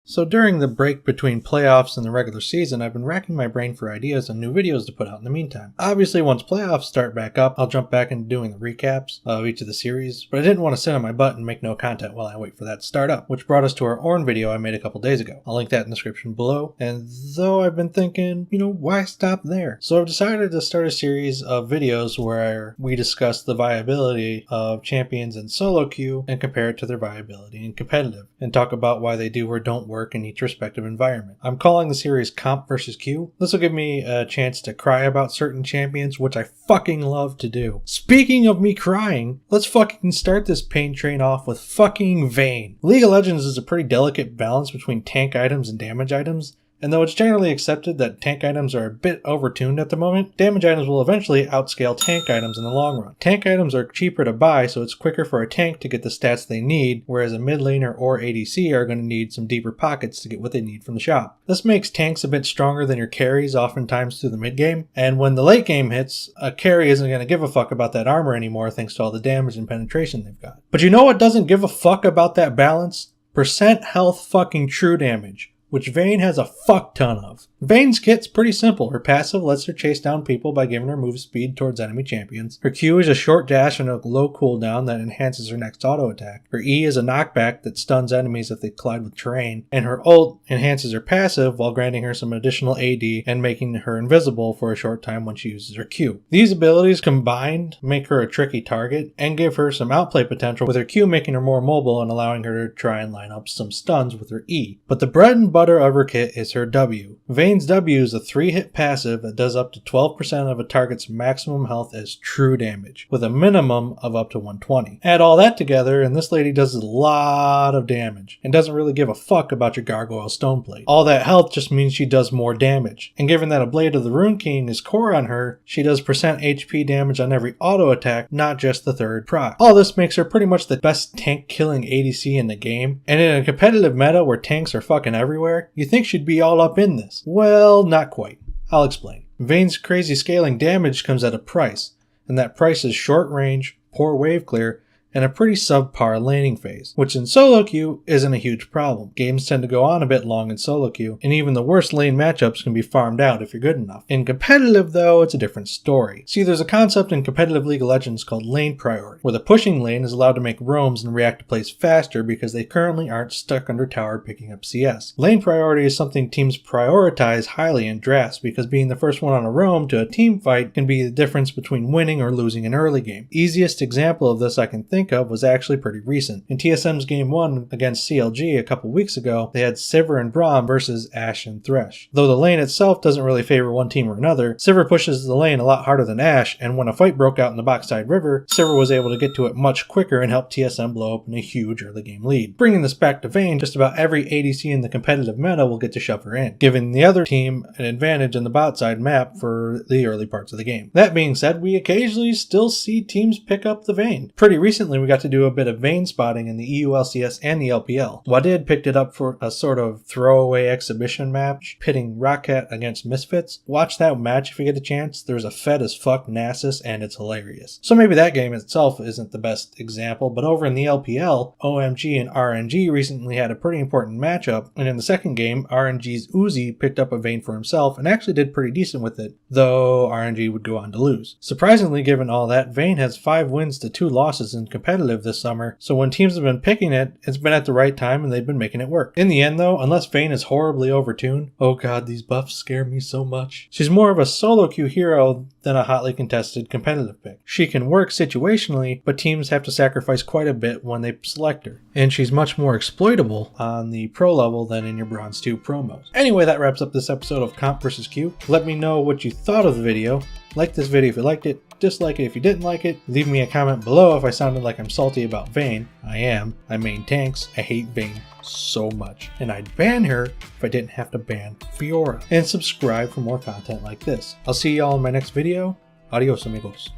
So during the break between playoffs and the regular season, I've been racking my brain for ideas on new videos to put out in the meantime. Obviously, once playoffs start back up, I'll jump back into doing the recaps of each of the series, but I didn't want to sit on my butt and make no content while I wait for that to start up, which brought us to our Orn video I made a couple days ago. I'll link that in the description below, and though I've been thinking, why stop there? So I've decided to start a series of videos where we discuss the viability of champions in solo queue and compare it to their viability in competitive, and talk about why they do or don't work in each respective environment. I'm calling the series Comp vs. Q. This will give me a chance to cry about certain champions, which I fucking love to do. Speaking of me crying, let's fucking start this pain train off with fucking Vayne. League of Legends is a pretty delicate balance between tank items and damage items. And though it's generally accepted that tank items are a bit overtuned at the moment, damage items will eventually outscale tank items in the long run. Tank items are cheaper to buy, so it's quicker for a tank to get the stats they need, whereas a mid laner or ADC are going to need some deeper pockets to get what they need from the shop. This makes tanks a bit stronger than your carries oftentimes through the mid game, and when the late game hits, a carry isn't going to give a fuck about that armor anymore thanks to all the damage and penetration they've got. But you know what doesn't give a fuck about that balance? Percent health fucking true damage, which Vayne has a fuck ton of. Vayne's kit's pretty simple. Her passive lets her chase down people by giving her move speed towards enemy champions. Her Q is a short dash and a low cooldown that enhances her next auto attack. Her E is a knockback that stuns enemies if they collide with terrain. And her ult enhances her passive while granting her some additional AD and making her invisible for a short time when she uses her Q. These abilities combined make her a tricky target and give her some outplay potential, with her Q making her more mobile and allowing her to try and line up some stuns with her E. But the bread and butter of her kit is her W. Vayne's W is a 3-hit passive that does up to 12% of a target's maximum health as true damage, with a minimum of up to 120. Add all that together and this lady does a lot of damage, and doesn't really give a fuck about your Gargoyle Stoneplate. All that health just means she does more damage, and given that a Blade of the Rune King is core on her, she does percent HP damage on every auto attack, not just the third proc. All this makes her pretty much the best tank killing ADC in the game, and in a competitive meta where tanks are fucking everywhere, you think she'd be all up in this. Well, not quite. I'll explain. Vayne's crazy scaling damage comes at a price, and that price is short range, poor wave clear, and a pretty subpar laning phase, which in solo queue isn't a huge problem. Games tend to go on a bit long in solo queue, and even the worst lane matchups can be farmed out if you're good enough. In competitive though, it's a different story. See, there's a concept in competitive League of Legends called lane priority, where the pushing lane is allowed to make roams and react to plays faster because they currently aren't stuck under tower picking up CS. Lane priority is something teams prioritize highly in drafts because being the first one on a roam to a team fight can be the difference between winning or losing an early game. Easiest example of this I can think of was actually pretty recent. In TSM's Game 1 against CLG a couple weeks ago, they had Sivir and Braum versus Ashe and Thresh. Though the lane itself doesn't really favor one team or another, Sivir pushes the lane a lot harder than Ashe, and when a fight broke out in the Boxside River, Sivir was able to get to it much quicker and help TSM blow up in a huge early game lead. Bringing this back to Vayne, just about every ADC in the competitive meta will get to shove her in, giving the other team an advantage in the bot side map for the early parts of the game. That being said, we occasionally still see teams pick up the Vayne. Pretty recently we got to do a bit of Vayne spotting in the EU LCS and the LPL. Wadid picked it up for a sort of throwaway exhibition match, pitting Rockcat against Misfits. Watch that match if you get a chance. There's a fed as fuck Nasus and it's hilarious. So maybe that game itself isn't the best example, but over in the LPL, OMG and RNG recently had a pretty important matchup, and in the second game, RNG's Uzi picked up a Vayne for himself and actually did pretty decent with it, though RNG would go on to lose. Surprisingly, given all that, Vayne has 5 wins to 2 losses in competitive this summer, so when teams have been picking it, it's been at the right time and they've been making it work. In the end though, unless Vayne is horribly overtuned, oh god, these buffs scare me so much. She's more of a solo queue hero than a hotly contested competitive pick. She can work situationally, but teams have to sacrifice quite a bit when they select her. And she's much more exploitable on the pro level than in your Bronze 2 promos. Anyway, that wraps up this episode of Comp vs. Q. Let me know what you thought of the video. Like this video if you liked it, dislike it if you didn't like it, leave me a comment below if I sounded like I'm salty about Vayne. I am. I main tanks. I hate Vayne so much. And I'd ban her if I didn't have to ban Fiora. And subscribe for more content like this. I'll see y'all in my next video. Adios amigos.